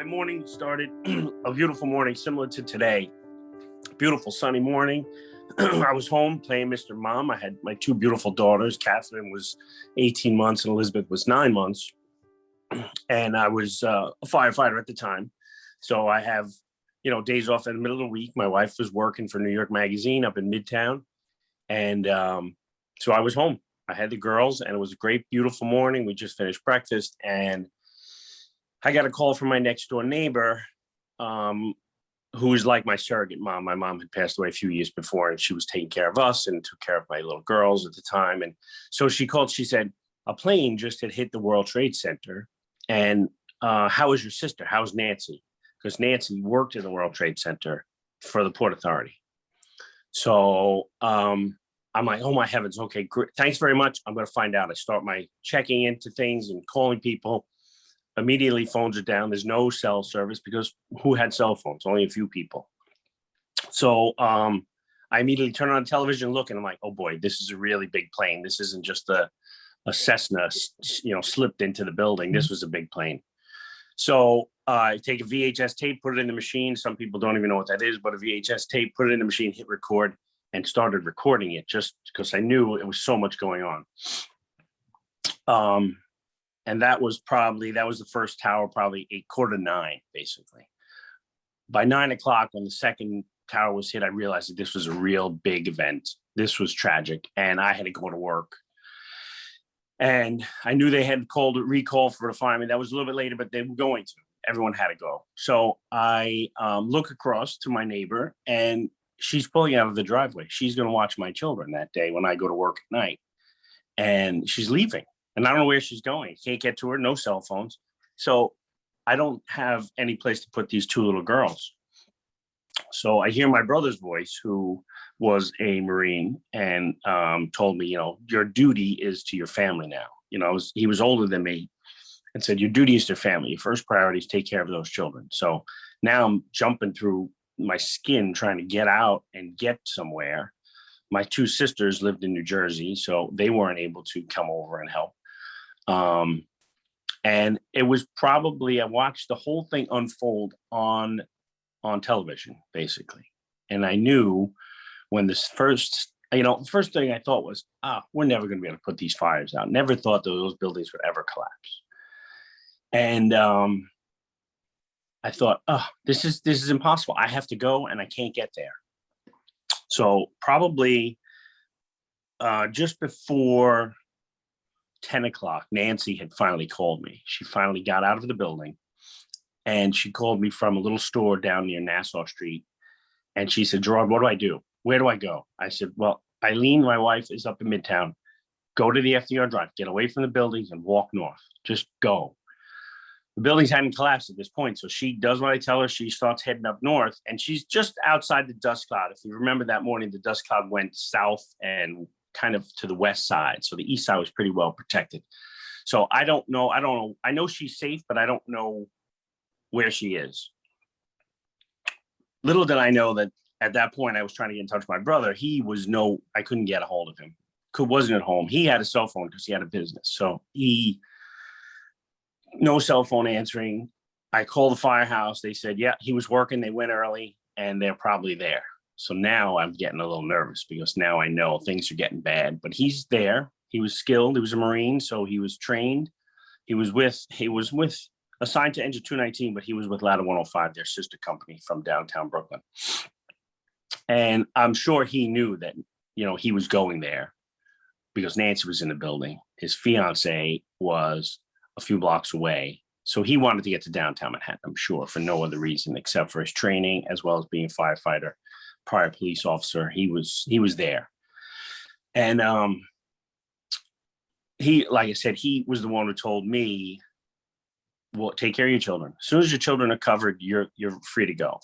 my morning started a beautiful morning, similar to today. Beautiful sunny morning. I was home playing Mr. Mom. I had my two beautiful daughters. Catherine was 18 months and Elizabeth was 9 months. And I was a firefighter at the time. So I have, days off in the middle of the week. My wife was working for New York Magazine up in Midtown. And so I was home. I had the girls and it was a great, beautiful morning. We just finished breakfast and I got a call from my next door neighbor, who was like my surrogate mom. My mom had passed away a few years before and she was taking care of us and took care of my little girls at the time. And so she called, she said, a plane just had hit the World Trade Center. And how is your sister? How's Nancy? Because Nancy worked in the World Trade Center for the Port Authority. So I'm like, oh my heavens. Okay, great. Thanks very much. I'm going to find out. I start my checking into things and calling people. Immediately phones are down. There's no cell service because who had cell phones? Only a few people. So I immediately turn on television, look, and I'm like, oh boy, this is a really big plane. This isn't just a Cessna, slipped into the building. This was a big plane. So I take a VHS tape, put it in the machine. Some people don't even know what that is, but a VHS tape, put it in the machine, hit record, and started recording it just because I knew it was so much going on. And that was the first tower, probably 8:45, basically. By 9 o'clock, when the second tower was hit, I realized that this was a real big event. This was tragic, and I had to go to work. And I knew they had called a recall for the firemen. That was a little bit later, but they were going to. Everyone had to go. So I look across to my neighbor, and she's pulling out of the driveway. She's going to watch my children that day when I go to work at night. And she's leaving. And I don't know where she's going. Can't get to her, no cell phones. So I don't have any place to put these two little girls. So I hear my brother's voice, who was a Marine, and told me, your duty is to your family now. He was older than me and said, your duty is to family. Your first priority is take care of those children. So now I'm jumping through my skin trying to get out and get somewhere. My two sisters lived in New Jersey, so they weren't able to come over and help. And it was probably, I watched the whole thing unfold on television, basically. And I knew when this first thing I thought was, we're never going to be able to put these fires out. Never thought that those buildings would ever collapse. And I thought, this is impossible. I have to go and I can't get there. So probably just before 10 o'clock, Nancy had finally called me. She finally got out of the building and she called me from a little store down near Nassau Street. And she said, Gerard, what do I do? Where do I go? I said, well, Eileen, my wife, is up in Midtown. Go to the FDNY'er Drive, get away from the buildings and walk north. Just go. The buildings hadn't collapsed at this point. So she does what I tell her. She starts heading up north and she's just outside the dust cloud. If you remember that morning, the dust cloud went south and kind of to the west side. So the east side was pretty well protected. So I don't know. I know she's safe, but I don't know where she is. Little did I know that at that point I was trying to get in touch with my brother. I couldn't get a hold of him. Wasn't at home. He had a cell phone because he had a business. So no cell phone answering. I called the firehouse. They said, yeah, he was working. They went early and they're probably there. So now I'm getting a little nervous because now I know things are getting bad, but he's there. He was skilled. He was a Marine. So he was trained. He was assigned to Engine 219, but he was with Ladder 105, their sister company from downtown Brooklyn. And I'm sure he knew that, he was going there because Nancy was in the building. His fiance was a few blocks away. So he wanted to get to downtown Manhattan, I'm sure, for no other reason except for his training, as well as being a firefighter, prior police officer. He was there. And like I said, he was the one who told me, well, take care of your children. As soon as your children are covered, you're free to go.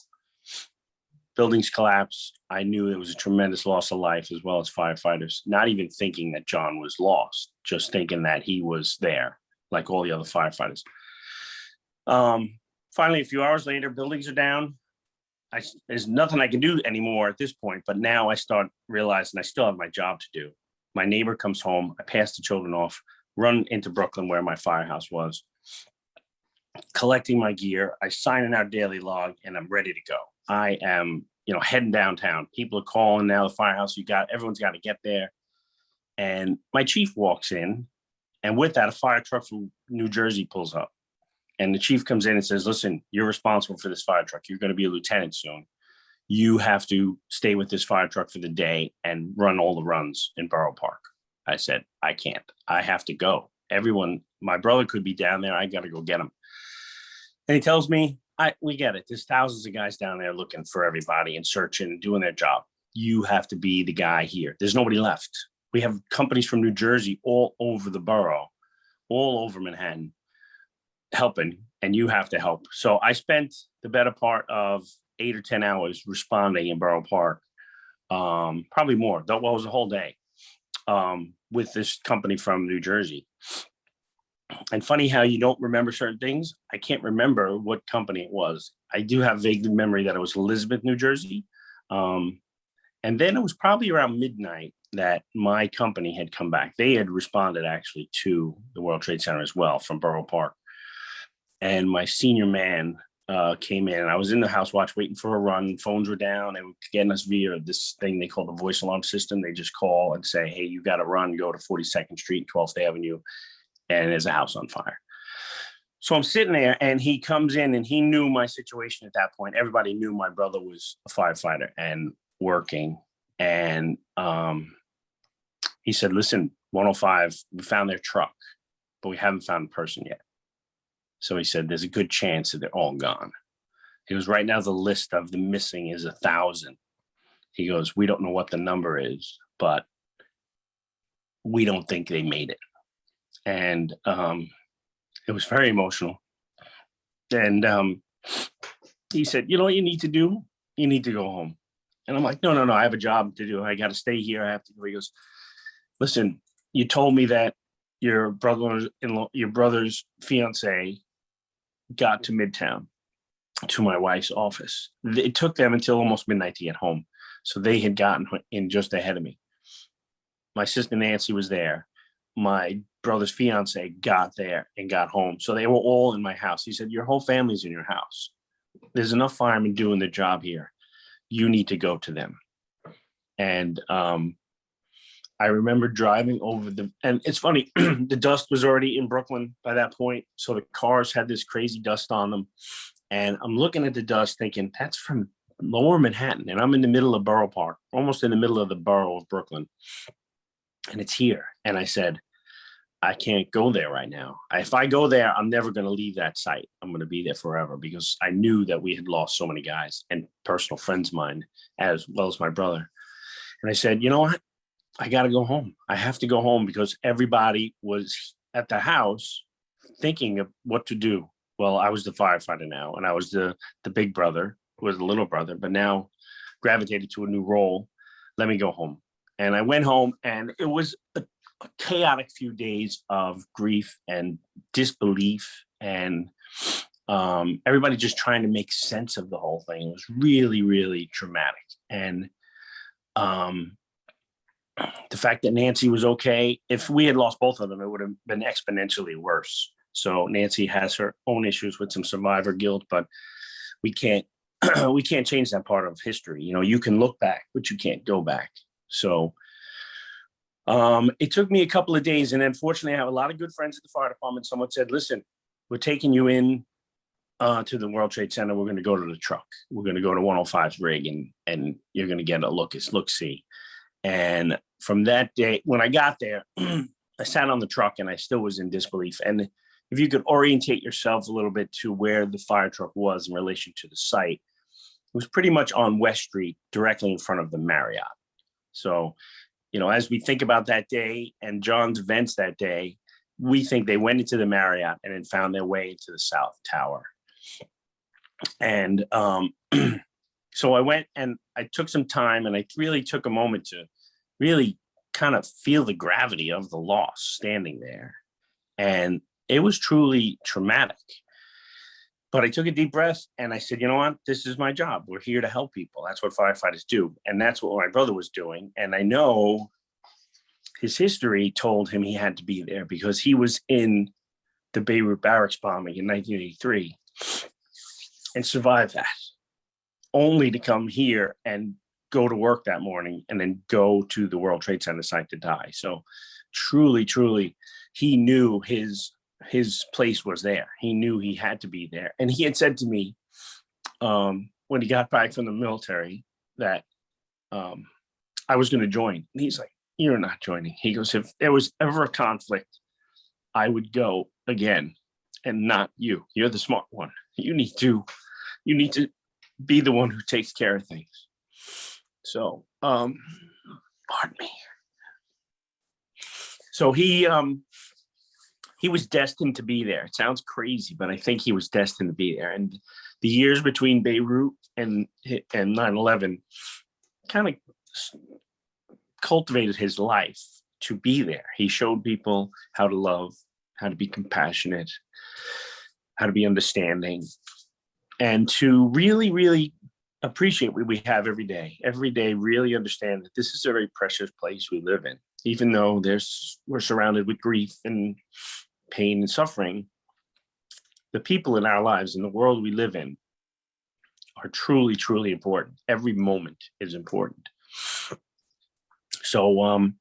Buildings collapse. I knew it was a tremendous loss of life, as well as firefighters, not even thinking that John was lost, just thinking that he was there, like all the other firefighters. Finally, a few hours later, buildings are down. There's nothing I can do anymore at this point, but now I start realizing I still have my job to do. My neighbor comes home. I pass the children off, run into Brooklyn where my firehouse was. collecting my gear. I sign in our daily log and I'm ready to go. I am, heading downtown. People are calling now, the firehouse, everyone's got to get there. And my chief walks in, and with that, a fire truck from New Jersey pulls up. And the chief comes in and says, listen, you're responsible for this fire truck. You're going to be a lieutenant soon. You have to stay with this fire truck for the day and run all the runs in Borough Park. I said, I can't. I have to go. My brother could be down there. I got to go get him. And he tells me, we get it. There's thousands of guys down there looking for everybody and searching and doing their job. You have to be the guy here. There's nobody left. We have companies from New Jersey all over the borough, all over Manhattan, helping, and you have to help. So I spent the better part of 8 or 10 hours responding in Borough Park, probably more. That was a whole day with this company from New Jersey. And funny how you don't remember certain things. I can't remember what company it was. I do have vague memory that it was Elizabeth, New Jersey. And then it was probably around midnight that my company had come back. They had responded actually to the World Trade Center as well from Borough Park. And my senior man came in. I was in the house watch waiting for a run. Phones were down. They were getting us via this thing they call the voice alarm system. They just call and say, hey, you got to run, go to 42nd Street, 12th Avenue. And there's a house on fire. So I'm sitting there and he comes in and he knew my situation at that point. Everybody knew my brother was a firefighter and working. And he said, listen, 105, we found their truck, but we haven't found the person yet. So he said, there's a good chance that they're all gone. He goes, right now the list of the missing is 1,000. He goes, we don't know what the number is, but we don't think they made it. And it was very emotional. And he said, you know what you need to do? You need to go home. And I'm like, no, I have a job to do. I got to stay here. I have to go. He goes, listen, you told me that your brother's fiance got to Midtown to my wife's office. It took them until almost midnight to get home. So they had gotten in just ahead of me. My sister Nancy was there. My brother's fiance got there and got home. So they were all in my house. He said, your whole family's in your house. There's enough firemen doing their job here. You need to go to them. And I remember driving over and it's funny, the dust was already in Brooklyn by that point. So the cars had this crazy dust on them. And I'm looking at the dust thinking, that's from lower Manhattan. And I'm in the middle of Borough Park, almost in the middle of the borough of Brooklyn. And it's here. And I said, I can't go there right now. If I go there, I'm never going to leave that site. I'm going to be there forever because I knew that we had lost so many guys and personal friends of mine, as well as my brother. And I said, you know what? I got to go home. I have to go home because everybody was at the house thinking of what to do. Well, I was the firefighter now, and I was the big brother, who was the little brother, but now gravitated to a new role. Let me go home. And I went home, and it was a chaotic few days of grief and disbelief and everybody just trying to make sense of the whole thing. It was really, really traumatic. And the fact that Nancy was okay, if we had lost both of them, it would have been exponentially worse. So Nancy has her own issues with some survivor guilt, but we can't change that part of history. You can look back, but you can't go back. So it took me a couple of days, and unfortunately, I have a lot of good friends at the fire department. Someone said, listen, we're taking you in to the World Trade Center. We're going to go to the truck. We're going to go to 105's rig, and you're going to get a look-see. And from that day, when I got there, I sat on the truck, and I still was in disbelief. And if you could orientate yourselves a little bit to where the fire truck was in relation to the site, it was pretty much on West Street, directly in front of the Marriott. So as we think about that day and John's events that day, we think they went into the Marriott and then found their way into the South Tower. And so I went and I took some time, and I really took a moment to really kind of feel the gravity of the loss standing there. And it was truly traumatic. But I took a deep breath and I said, you know what? This is my job. We're here to help people. That's what firefighters do. And that's what my brother was doing. And I know his history told him he had to be there because he was in the Beirut barracks bombing in 1983 and survive that, only to come here and go to work that morning and then go to the World Trade Center site to die. So truly, truly, he knew his place was there. He knew he had to be there. And he had said to me when he got back from the military that I was going to join. And he's like, "You're not joining." He goes, "If there was ever a conflict, I would go again, and not you. You're the smart one. You need to be the one who takes care of things." So, pardon me. So he was destined to be there. It sounds crazy, but I think he was destined to be there. And the years between Beirut and 9/11 kind of cultivated his life to be there. He showed people how to love, how to be compassionate, how to be understanding, and to really, really appreciate what we have every day. Every day, really understand that this is a very precious place we live in. Even though we're surrounded with grief and pain and suffering, the people in our lives, in the world we live in, are truly, truly important. Every moment is important. So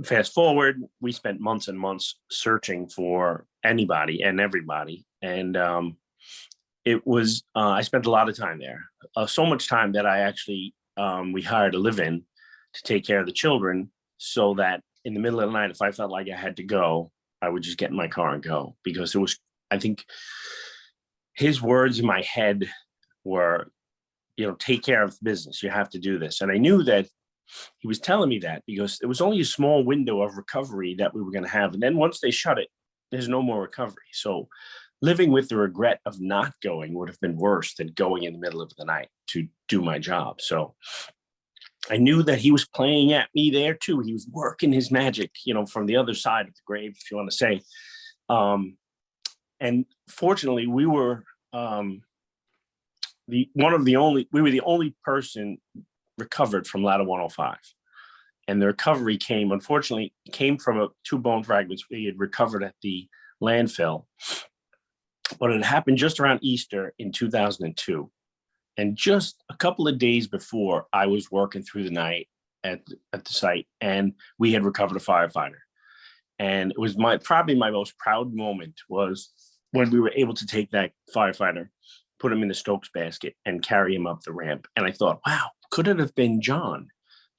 fast forward, we spent months and months searching for anybody and everybody. And it was, I spent a lot of time there. So much time that I actually, we hired a live-in to take care of the children, so that in the middle of the night, if I felt like I had to go, I would just get in my car and go. Because it was, I think his words in my head were, take care of business. You have to do this. And I knew that he was telling me that because it was only a small window of recovery that we were going to have. And then once they shut it, there's no more recovery. So living with the regret of not going would have been worse than going in the middle of the night to do my job. So I knew that he was playing at me there too. He was working his magic, from the other side of the grave, if you want to say. And fortunately, we were the only person recovered from ladder 105. And the recovery came from two bone fragments we had recovered at the landfill. But it happened just around Easter in 2002. And just a couple of days before, I was working through the night at the site, and we had recovered a firefighter. And it was probably my most proud moment was when we were able to take that firefighter, put him in the Stokes basket, and carry him up the ramp. And I thought, wow, could it have been John?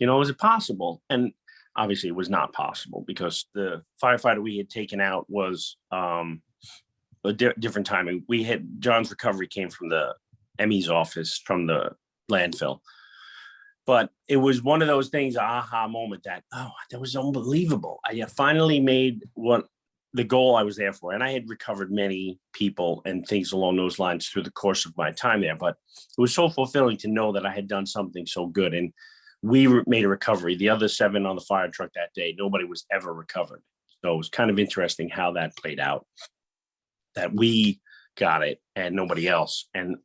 Was it possible? And obviously it was not possible, because the firefighter we had taken out was a different timing. John's recovery came from the ME's office from the landfill. But it was one of those things, aha moment that was unbelievable. I finally made what the goal I was there for. And I had recovered many people and things along those lines through the course of my time there. But it was so fulfilling to know that I had done something so good. And we made a recovery. The other 7 on the fire truck that day, nobody was ever recovered. So it was kind of interesting how that played out, that we got it and nobody else. And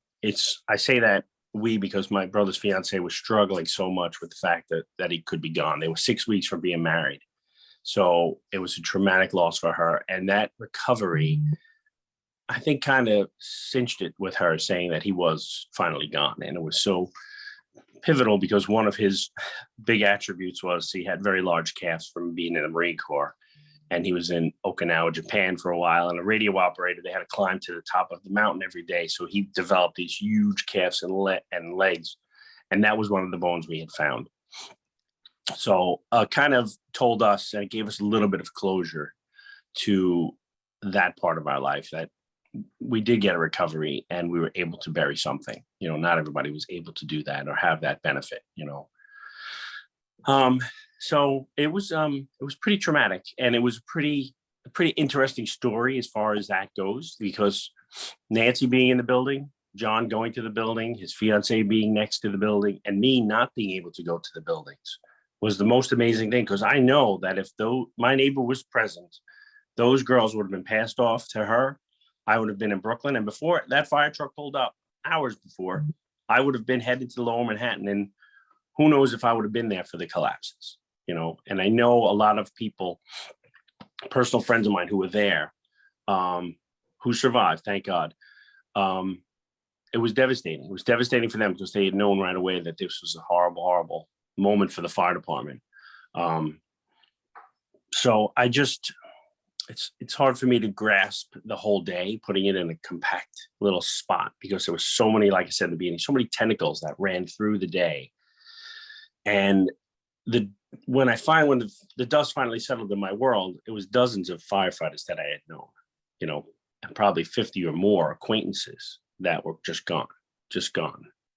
I say that we, because my brother's fiance was struggling so much with the fact that he could be gone. They were 6 weeks from being married. So it was a traumatic loss for her. And that recovery, I think, kind of cinched it with her, saying that he was finally gone. And it was so pivotal because one of his big attributes was he had very large calves from being in the Marine Corps. And he was in Okinawa, Japan for a while, and a radio operator. They had to climb to the top of the mountain every day. So he developed these huge calves and legs. And that was one of the bones we had found. So kind of told us, and it gave us a little bit of closure to that part of our life, that we did get a recovery and we were able to bury something. Not everybody was able to do that or have that benefit, So it was pretty traumatic, and it was a pretty interesting story as far as that goes, because Nancy being in the building, John going to the building, his fiance being next to the building, and me not being able to go to the buildings was the most amazing thing, because I know that if my neighbor was present, those girls would have been passed off to her. I would have been in Brooklyn, and before that fire truck pulled up, hours before, I would have been headed to Lower Manhattan, and who knows if I would have been there for the collapses. And I know a lot of people, personal friends of mine who were there, who survived, thank God. It was devastating. It was devastating for them because they had known right away that this was a horrible, horrible moment for the fire department. So it's hard for me to grasp the whole day, putting it in a compact little spot, because there was so many, like I said at the beginning, so many tentacles that ran through the day. And when the dust finally settled in my world, it was dozens of firefighters that I had known, and probably 50 or more acquaintances that were just gone.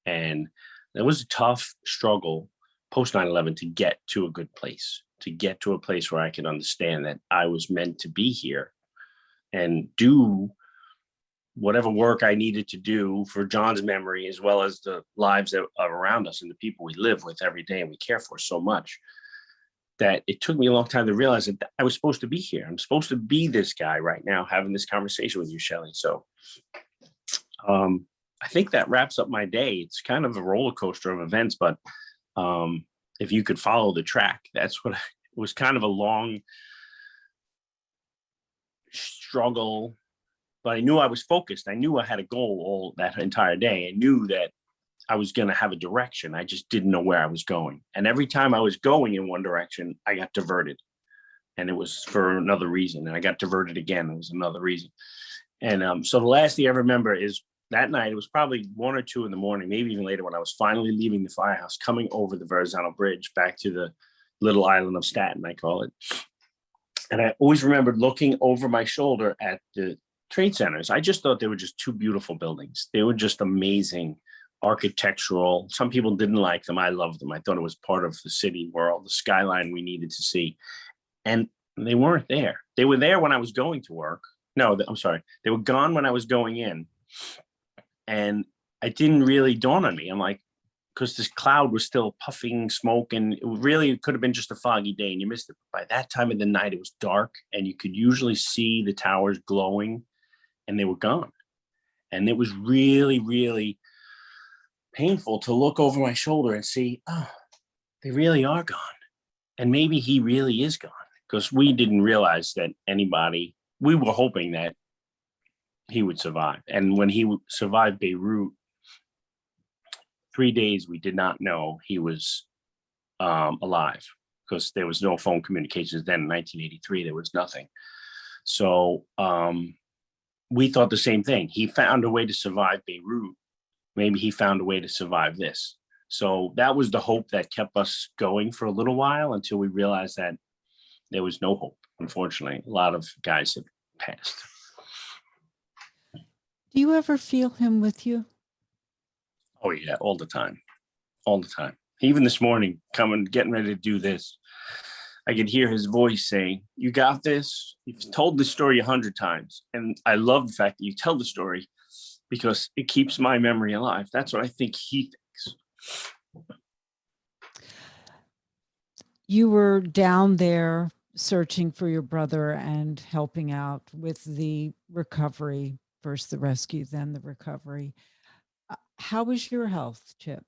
And it was a tough struggle post 9/11 to get to a good place, where I could understand that I was meant to be here and do whatever work I needed to do for John's memory, as well as the lives that are around us and the people we live with every day and we care for so much, that it took me a long time to realize that I was supposed to be here. I'm supposed to be this guy right now having this conversation with you, Shelley. So I think that wraps up my day. It's kind of a roller coaster of events, but if you could follow the track, that's what it was. Kind of a long struggle, but I knew I was focused. I knew I had a goal all that entire day. I knew that I was going to have a direction. I just didn't know where I was going. And every time I was going in one direction, I got diverted. And it was for another reason. And I got diverted again. It was another reason. And so the last thing I remember is that night, it was probably 1 or 2 in the morning, maybe even later, when I was finally leaving the firehouse, coming over the Verrazano Bridge back to the little island of Staten, I call it. And I always remembered looking over my shoulder at the trade centers. I just thought they were just two beautiful buildings. They were just amazing, architectural. Some people didn't like them. I loved them. I thought it was part of the city world, the skyline we needed to see. And they weren't there. They were there when I was going to work. No, I'm sorry. They were gone when I was going in. And it didn't really dawn on me. I'm like, because this cloud was still puffing smoke, and it could have been just a foggy day and you missed it. By that time of the night, it was dark and you could usually see the towers glowing, and they were gone. And it was really, really painful to look over my shoulder and see, oh, they really are gone. And maybe he really is gone, because we didn't realize that we were hoping that he would survive. And when he survived Beirut, 3 days, we did not know he was alive, because there was no phone communications then. In 1983, there was nothing. So we thought the same thing. He found a way to survive Beirut. Maybe he found a way to survive this. So that was the hope that kept us going for a little while, until we realized that there was no hope. Unfortunately, a lot of guys have passed. Do you ever feel him with you? Oh yeah, all the time. Even this morning, getting ready to do this, I could hear his voice saying, "You got this." You've told the story 100 times. And I love the fact that you tell the story, because it keeps my memory alive. That's what I think he thinks. You were down there searching for your brother and helping out with the recovery, first the rescue, then the recovery. How was your health, Chip?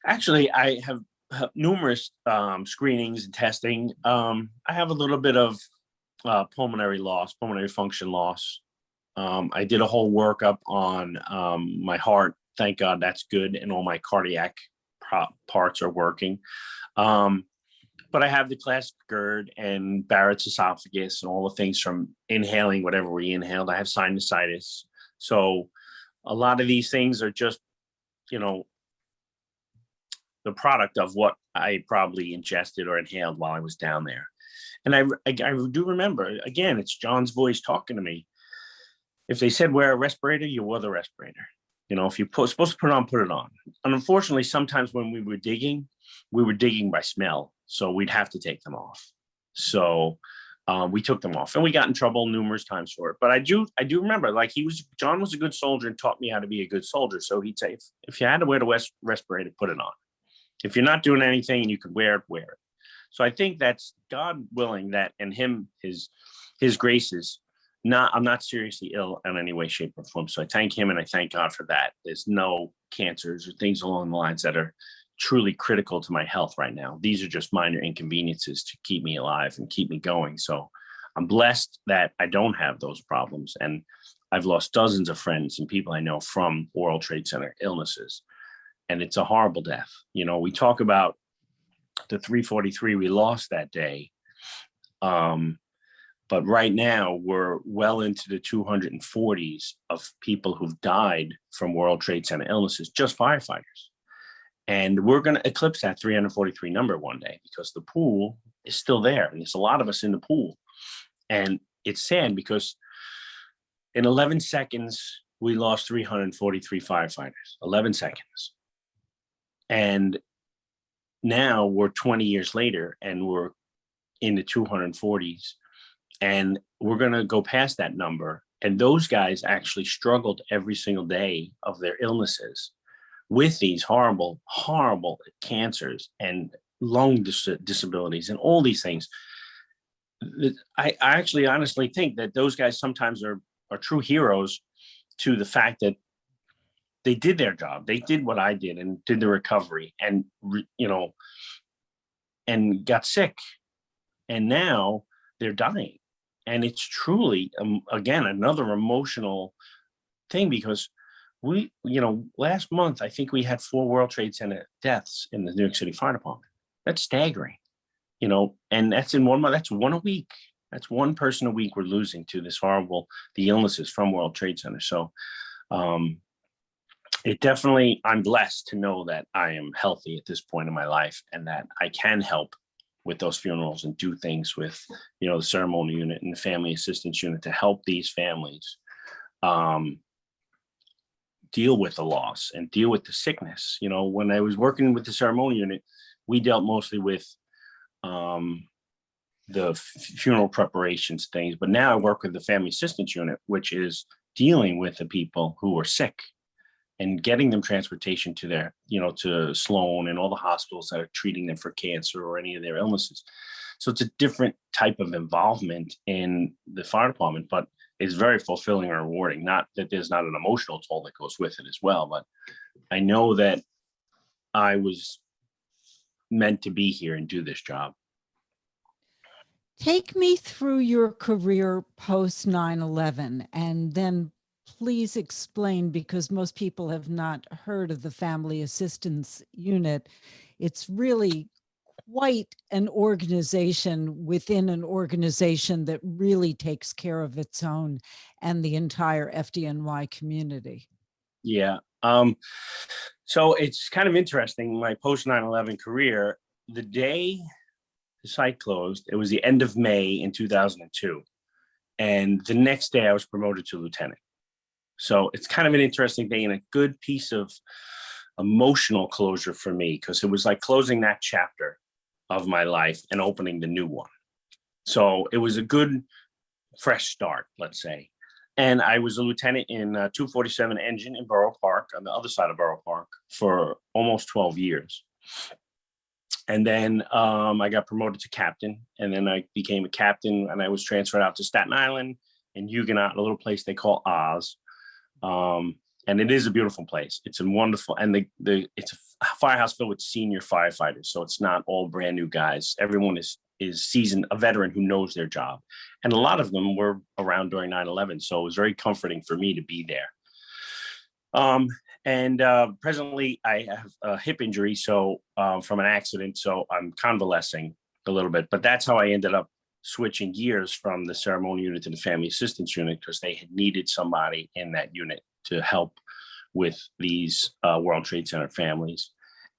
Actually, I have numerous screenings and testing. I have a little bit of pulmonary function loss. I did a whole workup on my heart. Thank God that's good. And all my cardiac parts are working. But I have the classic GERD and Barrett's esophagus and all the things from inhaling whatever we inhaled. I have sinusitis. So a lot of these things are just, the product of what I probably ingested or inhaled while I was down there. And I do remember, again, it's John's voice talking to me. If they said wear a respirator, you wore the respirator. If you're supposed to put it on, put it on. And unfortunately, sometimes when we were digging by smell. So we'd have to take them off. So we took them off, and we got in trouble numerous times for it. But I do remember, like, John was a good soldier and taught me how to be a good soldier. So he'd say, if you had to wear the respirator, put it on. If you're not doing anything and you could wear it, wear it. So I think that's God willing that, and his graces. I'm not seriously ill in any way, shape, or form. So I thank him and I thank God for that. There's no cancers or things along the lines that are truly critical to my health right now. These are just minor inconveniences to keep me alive and keep me going. So I'm blessed that I don't have those problems. And I've lost dozens of friends and people I know from World Trade Center illnesses. And it's a horrible death. You know, we talk about the 343 we lost that day. But right now we're well into the 240s of people who've died from World Trade Center illnesses, just firefighters. And we're going to eclipse that 343 number one day because the pool is still there. And there's a lot of us in the pool. And it's sad because in 11 seconds, we lost 343 firefighters, 11 seconds. And now we're 20 years later and we're in the 240s. And we're going to go past that number. And those guys actually struggled every single day of their illnesses with these horrible, horrible cancers and lung disabilities and all these things. I actually honestly think that those guys sometimes are true heroes to the fact that they did their job. They did what I did and did the recovery and, you know, and got sick. And now they're dying. And it's truly, again, another emotional thing because we, you know, last month, I think we had 4 World Trade Center deaths in the New York City Fire Department. That's staggering, you know, and that's in 1 month. That's one a week. That's one person a week we're losing to this horrible, the illnesses from World Trade Center. So it definitely, I'm blessed to know that I am healthy at this point in my life and that I can help with those funerals and do things with, you know, the ceremonial unit and the family assistance unit to help these families deal with the loss and deal with the sickness. You know, when I was working with the ceremonial unit, we dealt mostly with the funeral preparations things, but now I work with the family assistance unit, which is dealing with the people who are sick and getting them transportation to their, you know, to Sloan and all the hospitals that are treating them for cancer or any of their illnesses. So it's a different type of involvement in the fire department, but it's very fulfilling and rewarding. Not that there's not an emotional toll that goes with it as well, but I know that I was meant to be here and do this job. Take me through your career post 9/11 and then please explain, because most people have not heard of the Family Assistance Unit. It's really quite an organization within an organization that really takes care of its own and the entire FDNY community. Yeah. So it's kind of interesting. My post 9/11 career, the day the site closed, it was the end of May in 2002. And the next day I was promoted to lieutenant. So it's kind of an interesting thing and a good piece of emotional closure for me, because it was like closing that chapter of my life and opening the new one. So it was a good, fresh start, let's say. And I was a lieutenant in 247 Engine in Borough Park, on the other side of Borough Park, for almost 12 years. And then I got promoted to captain, and then I became a captain, and I was transferred out to Staten Island and Huguenot, a little place they call Oz. And it is a beautiful place. It's a wonderful, and it's a firehouse filled with senior firefighters. So it's not all brand new guys. Everyone is seasoned, a veteran who knows their job. And a lot of them were around during 9/11. So it was very comforting for me to be there. Presently I have a hip injury, so from an accident, so I'm convalescing a little bit, but that's how I ended up switching gears from the ceremonial unit to the family assistance unit, because they had needed somebody in that unit to help with these World Trade Center families.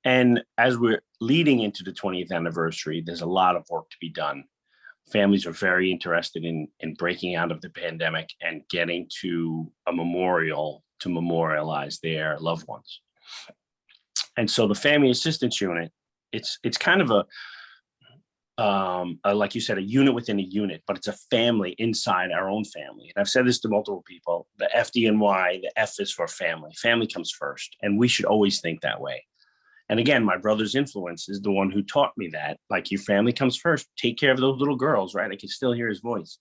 And as we're leading into the 20th anniversary, there's a lot of work to be done. Families are very interested in breaking out of the pandemic and getting to a memorial to memorialize their loved ones. And so the family assistance unit, it's kind of like you said, a unit within a unit, but it's a family inside our own family. And I've said this to multiple people: the FDNY, the F is for family. Family comes first, and we should always think that way. And again, my brother's influence is the one who taught me that, like, your family comes first. Take care of those little girls, right? I can still hear his voice.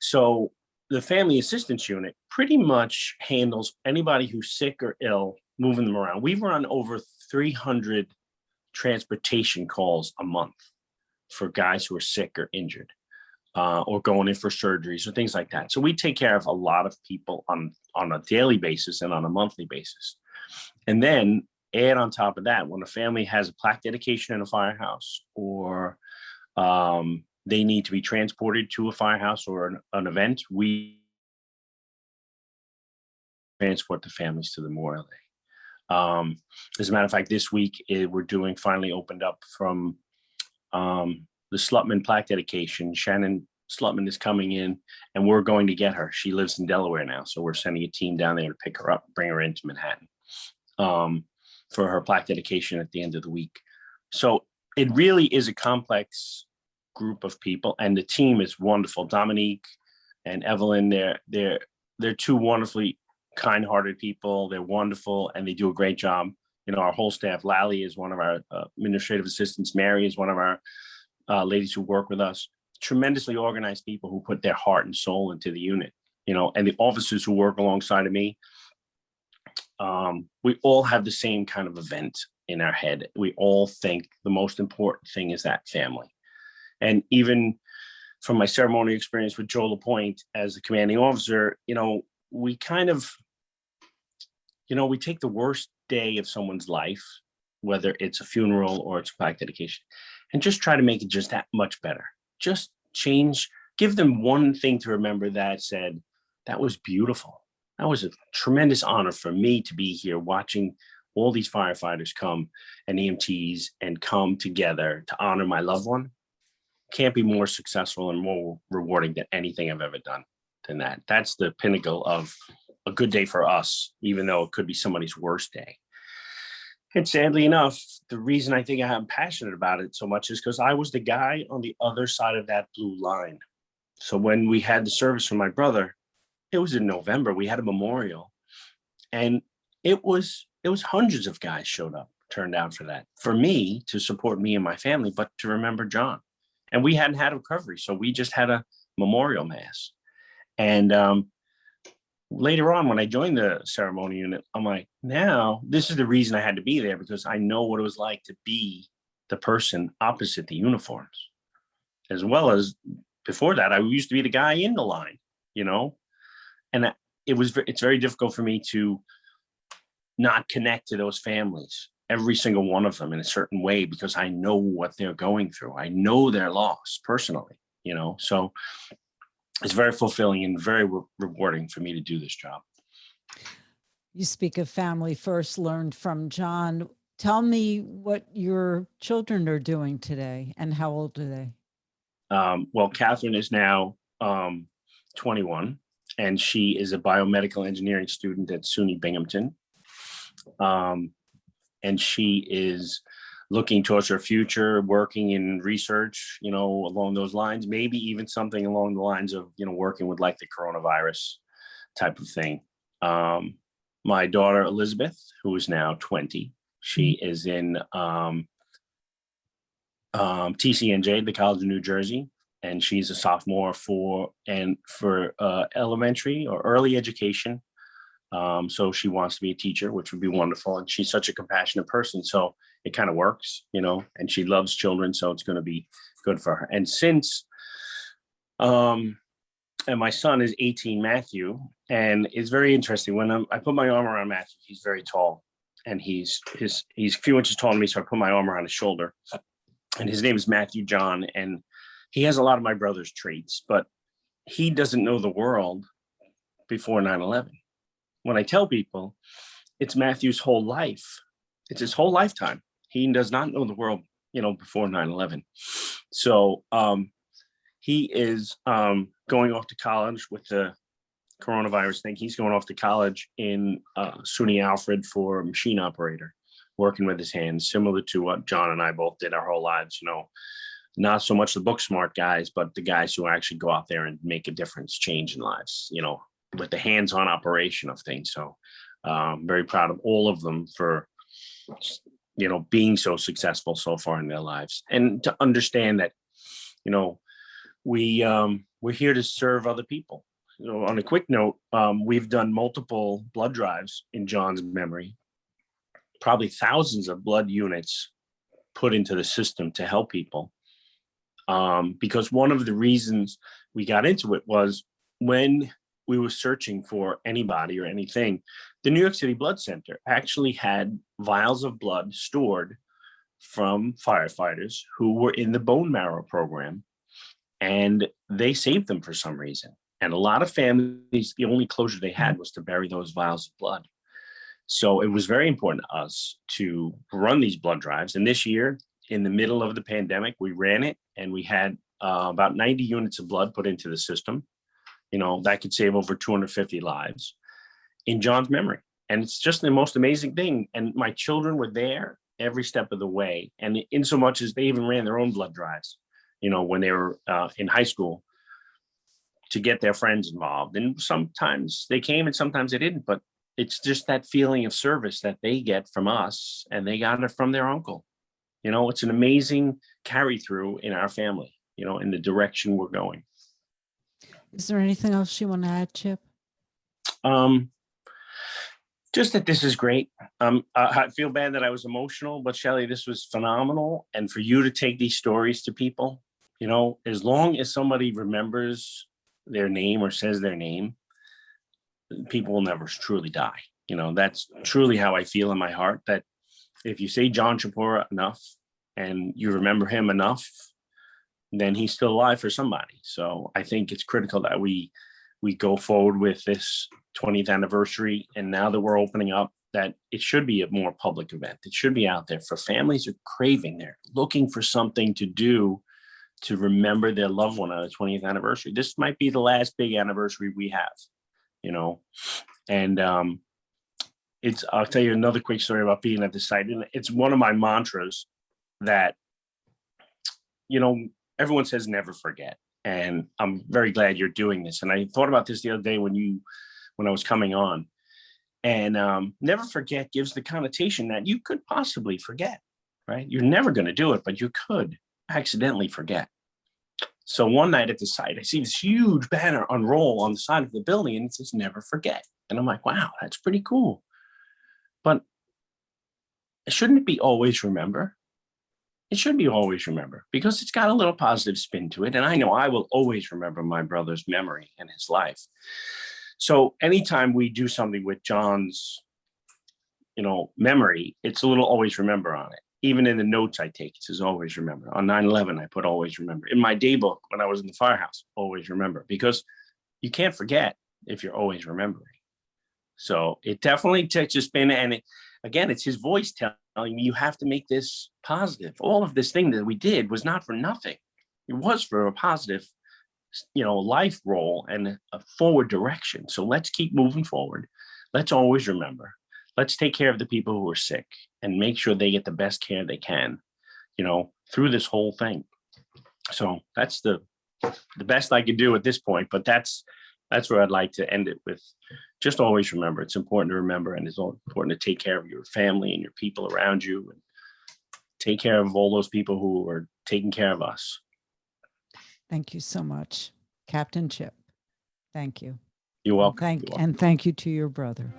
So the family assistance unit pretty much handles anybody who's sick or ill, moving them around. We run over 300 transportation calls a month for guys who are sick or injured. or going in for surgeries or things like that. So we take care of a lot of people on a daily basis and on a monthly basis. And then add on top of that, when a family has a plaque dedication in a firehouse, or they need to be transported to a firehouse or an event, we transport the families to the Memorial Day. As a matter of fact, this week we're doing finally opened up from the Slutman plaque dedication. Shannon Slutman is coming in, and we're going to get her. She lives in Delaware now, so we're sending a team down there to pick her up, bring her into Manhattan for her plaque dedication at the end of the week. So it really is a complex group of people, and the team is wonderful. Dominique and Evelyn, they're two wonderfully kind-hearted people. They're wonderful, and they do a great job. You know, our whole staff. Lally is one of our administrative assistants. Mary is one of our ladies who work with us. Tremendously organized people who put their heart and soul into the unit. You know, and the officers who work alongside of me. We all have the same kind of event in our head. We all think the most important thing is that family. And even from my ceremonial experience with Joe LaPointe as the commanding officer, you know, we kind of, you know, we take the worst day of someone's life, whether it's a funeral or it's a plaque dedication, and just try to make it just that much better. Just change, give them one thing to remember that said, that was beautiful. That was a tremendous honor for me to be here watching all these firefighters come and EMTs and come together to honor my loved one. Can't be more successful and more rewarding than anything I've ever done than that. That's the pinnacle of a good day for us, even though it could be somebody's worst day. And sadly enough, the reason I think I'm passionate about it so much is because I was the guy on the other side of that blue line. So when we had the service for my brother, it was in November, we had a memorial, and it was hundreds of guys turned out for that, for me to support me and my family, but to remember John. And we hadn't had a recovery, so we just had a memorial mass. And later on, when I joined the ceremony unit, I'm like, now this is the reason I had to be there, because I know what it was like to be the person opposite the uniforms. As well as before that, I used to be the guy in the line, you know, and it's very difficult for me to not connect to those families, every single one of them in a certain way, because I know what they're going through. I know their loss personally, you know, so it's very fulfilling and very rewarding for me to do this job. You speak of family first, learned from John. Tell me what your children are doing today and how old are they? Well, Catherine is now 21, and she is a biomedical engineering student at SUNY Binghamton. And she is looking towards her future, working in research, you know, along those lines, maybe even something along the lines of, you know, working with like the coronavirus type of thing. My daughter, Elizabeth, who is now 20, she is in TCNJ, the College of New Jersey, and she's a sophomore for elementary or early education. So she wants to be a teacher, which would be wonderful. And she's such a compassionate person. So it kind of works, you know, and she loves children. So it's going to be good for her. And and my son is 18, Matthew, and it's very interesting. When I put my arm around Matthew, he's very tall, and he's a few inches taller than me. So I put my arm around his shoulder, and his name is Matthew John. And he has a lot of my brother's traits, but he doesn't know the world before 9/11. When I tell people, it's Matthew's whole life. It's his whole lifetime. He does not know the world, you know, before 9/11. So he is going off to college with the coronavirus thing. He's going off to college in SUNY Alfred for machine operator, working with his hands, similar to what John and I both did our whole lives, you know, not so much the book smart guys, but the guys who actually go out there and make a difference, change in lives, you know, with the hands-on operation of things. So very proud of all of them for, you know, being so successful so far in their lives, and to understand that, you know, we're here to serve other people. So on a quick note, we've done multiple blood drives in John's memory, probably thousands of blood units put into the system to help people. because one of the reasons we got into it was when we were searching for anybody or anything, the New York City Blood Center actually had vials of blood stored from firefighters who were in the bone marrow program, and they saved them for some reason. And a lot of families, the only closure they had was to bury those vials of blood. So it was very important to us to run these blood drives. And this year, in the middle of the pandemic, we ran it, and we had about 90 units of blood put into the system. You know, that could save over 250 lives in John's memory. And it's just the most amazing thing. And my children were there every step of the way. And in so much as they even ran their own blood drives, you know, when they were in high school, to get their friends involved. And sometimes they came and sometimes they didn't, but it's just that feeling of service that they get from us, and they got it from their uncle. You know, it's an amazing carry through in our family, you know, in the direction we're going. Is there anything else you want to add, Chip? Just that this is great. I feel bad that I was emotional, but Shelley, this was phenomenal. And for you to take these stories to people, you know, as long as somebody remembers their name or says their name, people will never truly die. You know, that's truly how I feel in my heart, that if you say John Chipura enough and you remember him enough, then he's still alive for somebody. So I think it's critical that we go forward with this 20th anniversary. And now that we're opening up, that it should be a more public event. It should be out there for families who are craving, they're looking for something to do to remember their loved one on the 20th anniversary. This might be the last big anniversary we have, you know. And I'll tell you another quick story about being at the site. And it's one of my mantras that, you know, everyone says never forget. And I'm very glad you're doing this. And I thought about this the other day when I was coming on. And never forget gives the connotation that you could possibly forget, right? You're never going to do it, but you could accidentally forget. So one night at the site, I see this huge banner unroll on the side of the building, and it says never forget. And I'm like, wow, that's pretty cool. But shouldn't it be always remember? It should be always remember, because it's got a little positive spin to it. And I know I will always remember my brother's memory and his life. So anytime we do something with John's, you know, memory, it's a little always remember on it. Even in the notes I take, it says always remember. On 9/11, I put always remember. In my day book, when I was in the firehouse, always remember, because you can't forget if you're always remembering. So it definitely takes a spin. And again, it's his voice telling me you have to make this positive. All of this thing that we did was not for nothing. It was for a positive, you know, life role and a forward direction. So let's keep moving forward. Let's always remember. Let's take care of the people who are sick and make sure they get the best care they can, you know, through this whole thing. So that's the best I can do at this point, but that's where I'd like to end it with. Just always remember. It's important to remember, and it's important to take care of your family and your people around you, and take care of all those people who are taking care of us. Thank you so much, Captain Chip. Thank you. You're welcome. And thank you to your brother.